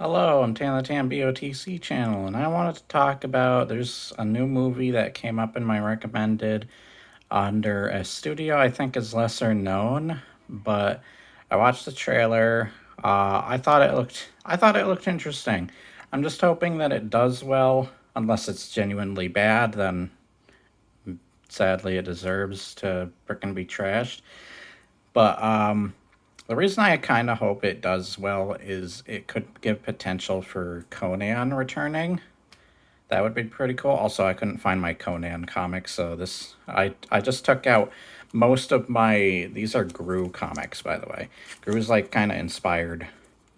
Hello, I'm Tan the Tan BOTC channel, and I wanted to talk about there's a new movie that came up in my recommended under a studio I think is lesser known, but I watched the trailer. I thought it looked interesting. I'm just hoping that it does well. Unless it's genuinely bad, then sadly it deserves to frickin' be trashed. But the reason I kind of hope it does well is it could give potential for Conan returning. That would be pretty cool. Also, I couldn't find my Conan comics, so I just took out most of my. These are Gru comics, by the way. Gru is like kind of inspired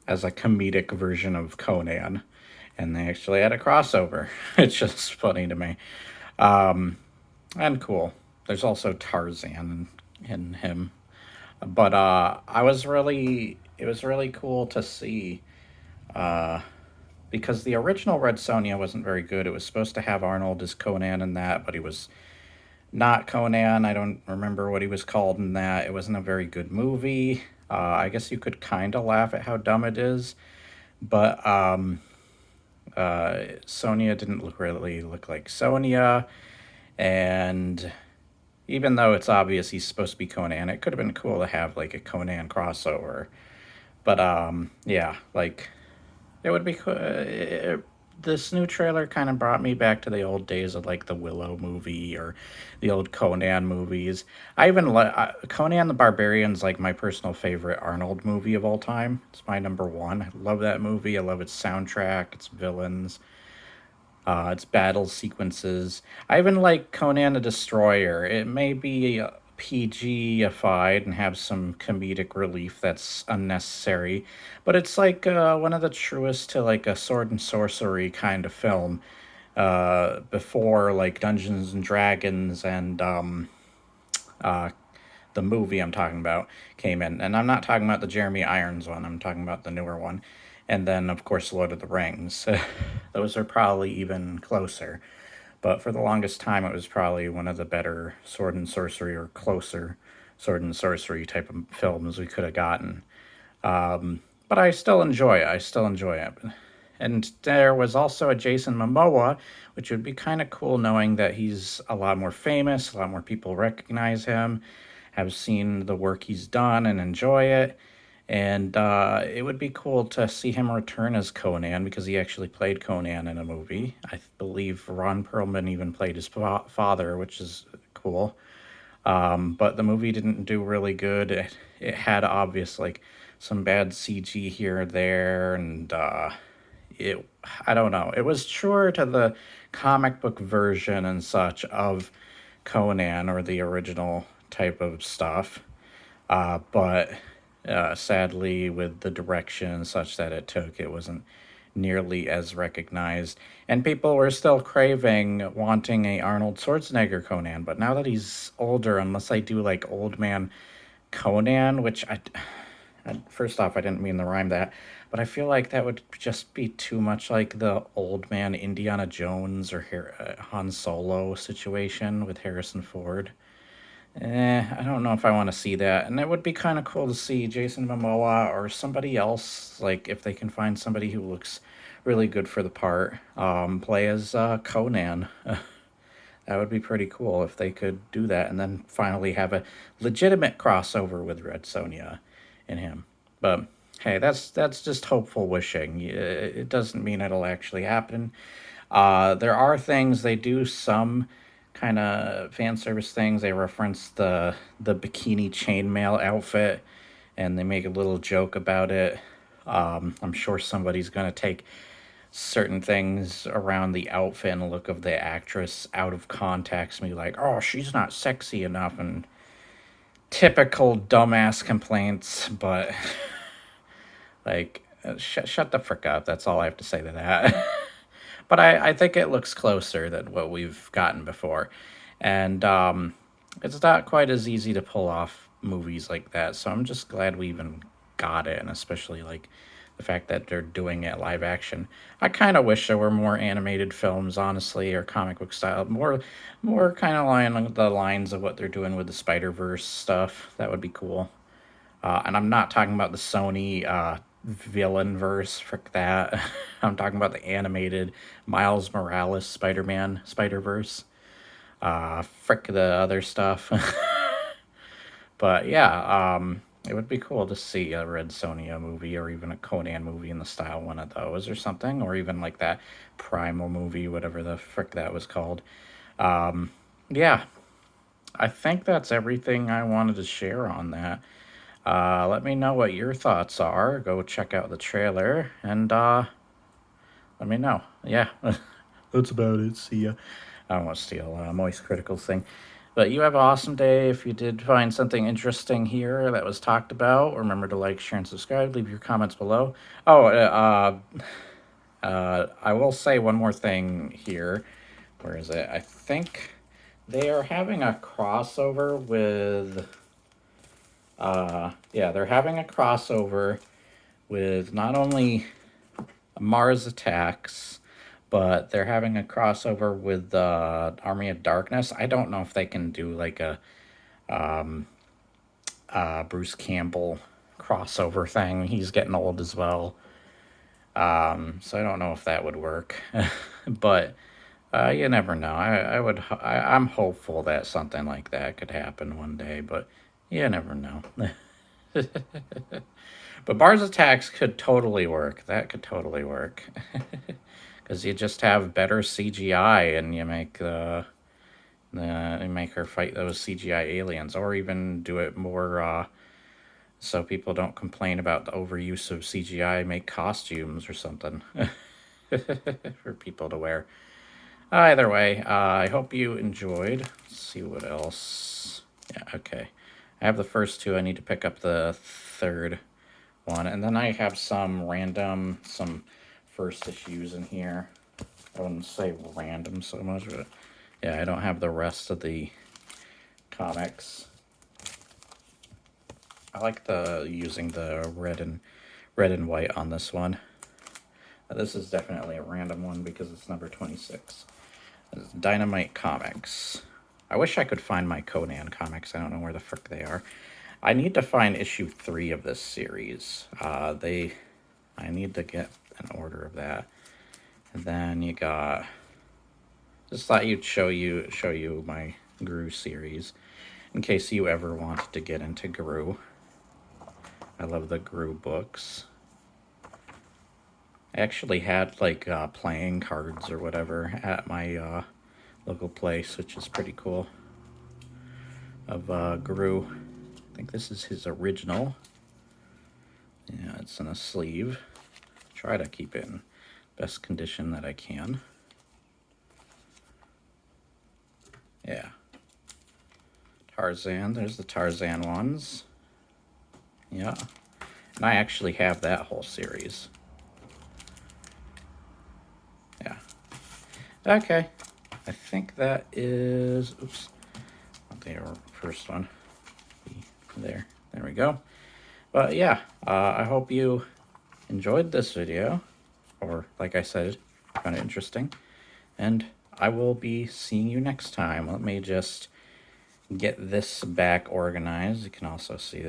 as a comedic version of Conan, and they actually had a crossover. It's just funny to me, and cool. There's also Tarzan in him, but I was really it was really cool to see because the original Red Sonja wasn't very good. It was supposed to have Arnold as Conan in that, but he was not Conan. I don't remember what he was called in that. It wasn't a very good movie. I guess you could kind of laugh at how dumb it is, but Sonya didn't really look like Sonya, and even though it's obvious he's supposed to be Conan, it could have been cool to have like a Conan crossover. But yeah, like it would be cool. This new trailer kind of brought me back to the old days of like the Willow movie or the old Conan movies. I even like Conan the Barbarian's like my personal favorite Arnold movie of all time. It's my number one. I love that movie. I love its soundtrack, its villains, its battle sequences. I even like Conan the Destroyer. It may be PG-ified and have some comedic relief that's unnecessary, but it's like one of the truest to like a sword and sorcery kind of film. Before like Dungeons and Dragons and uh, the movie I'm talking about came in. And I'm not talking about the Jeremy Irons one, I'm talking about the newer one. And then, of course, Lord of the Rings. Those are probably even closer. But for the longest time, it was probably one of the better sword and sorcery or closer sword and sorcery type of films we could have gotten. But I still enjoy it. I still enjoy it. And there was also a Jason Momoa, which would be kind of cool knowing that he's a lot more famous, a lot more people recognize him, have seen the work he's done and enjoy it. And it would be cool to see him return as Conan because he actually played Conan in a movie. I believe Ron Perlman even played his father, which is cool. But the movie didn't do really good. It had obvious like some bad CG here or there, and it I don't know. It was truer to the comic book version and such of Conan or the original type of stuff. But sadly, with the direction and such that it took, it wasn't nearly as recognized. And people were still craving wanting a Arnold Schwarzenegger Conan. But now that he's older, unless I do like old man Conan, which first off, I didn't mean to rhyme that, but I feel like that would just be too much like the old man Indiana Jones or Han Solo situation with Harrison Ford. I don't know if I want to see that. And it would be kind of cool to see Jason Momoa or somebody else, like if they can find somebody who looks really good for the part, play as Conan. That would be pretty cool if they could do that and then finally have a legitimate crossover with Red Sonja and him. But hey, that's just hopeful wishing. It doesn't mean it'll actually happen. There are things they do some kind of fan service things. They reference the bikini chainmail outfit, and they make a little joke about it. I'm sure somebody's gonna take certain things around the outfit and look of the actress out of context and be like, "Oh, she's not sexy enough," and typical dumbass complaints. But like, shut the frick up. That's all I have to say to that. But I think it looks closer than what we've gotten before. And it's not quite as easy to pull off movies like that. So I'm just glad we even got it, and especially like the fact that they're doing it live action. I kind of wish there were more animated films, honestly, or comic book style, more kind of along the lines of what they're doing with the Spider Verse stuff. That would be cool. And I'm not talking about the Sony villain verse. Frick that. I'm talking about the animated Miles Morales Spider-Man Spider-Verse. Frick the other stuff. But yeah, it would be cool to see a Red Sonja movie or even a Conan movie in the style one of those or something, or even like that Primal movie, whatever the frick that was called. Yeah, I think that's everything I wanted to share on that. Let me know what your thoughts are. Go check out the trailer and let me know. Yeah, that's about it. See ya. I don't want to steal Moist Critical's thing. But you have an awesome day. If you did find something interesting here that was talked about, remember to like, share, and subscribe. Leave your comments below. Oh, I will say one more thing here. Where is it? I think they are having a crossover with. Yeah, they're having a crossover with not only Mars Attacks, but they're having a crossover with Army of Darkness. I don't know if they can do like a Bruce Campbell crossover thing. He's getting old as well. So I don't know if that would work. But you never know. I'm hopeful that something like that could happen one day, but you never know. But Mars Attacks could totally work. That could totally work. Because you just have better CGI and you make you make her fight those CGI aliens, or even do it more so people don't complain about the overuse of CGI. Make costumes or something for people to wear. Either way, I hope you enjoyed. Let's see what else. Yeah, okay. I have the first two. I need to pick up the third one, and then I have some first issues in here. I wouldn't say random so much, but yeah, I don't have the rest of the comics. I like using the red and white on this one. This is definitely a random one because it's number 26. It's Dynamite Comics. I wish I could find my Conan comics. I don't know where the frick they are. I need to find issue 3 of this series. I need to get an order of that. And then you got. Just thought you'd show you my Gru series, in case you ever wanted to get into Gru. I love the Gru books. I actually had like playing cards or whatever at my local place, which is pretty cool. Of Gru. I think this is his original. Yeah, it's in a sleeve. Try to keep it in best condition that I can. Yeah. Tarzan, there's the Tarzan ones. Yeah. And I actually have that whole series. Yeah. Okay. I think that is, oops, not the first one. There we go. But yeah, I hope you enjoyed this video, or like I said, found it interesting. And I will be seeing you next time. Let me just get this back organized. You can also see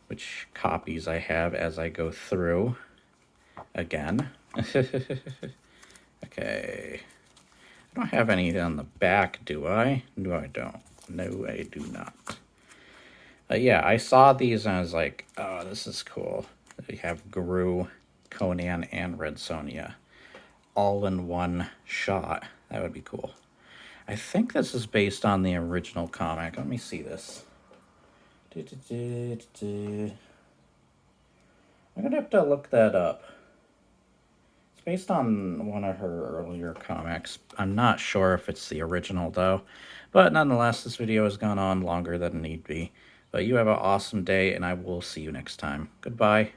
which copies I have as I go through again. Okay. I don't have any on the back, do I? No, I don't. No, I do not. Yeah, I saw these and I was like, oh, this is cool. We have Gru, Conan, and Red Sonja all in one shot. That would be cool. I think this is based on the original comic. Let me see this. I'm gonna have to look that up. It's based on one of her earlier comics. I'm not sure if it's the original though. But nonetheless, this video has gone on longer than it need be. But you have an awesome day, and I will see you next time. Goodbye.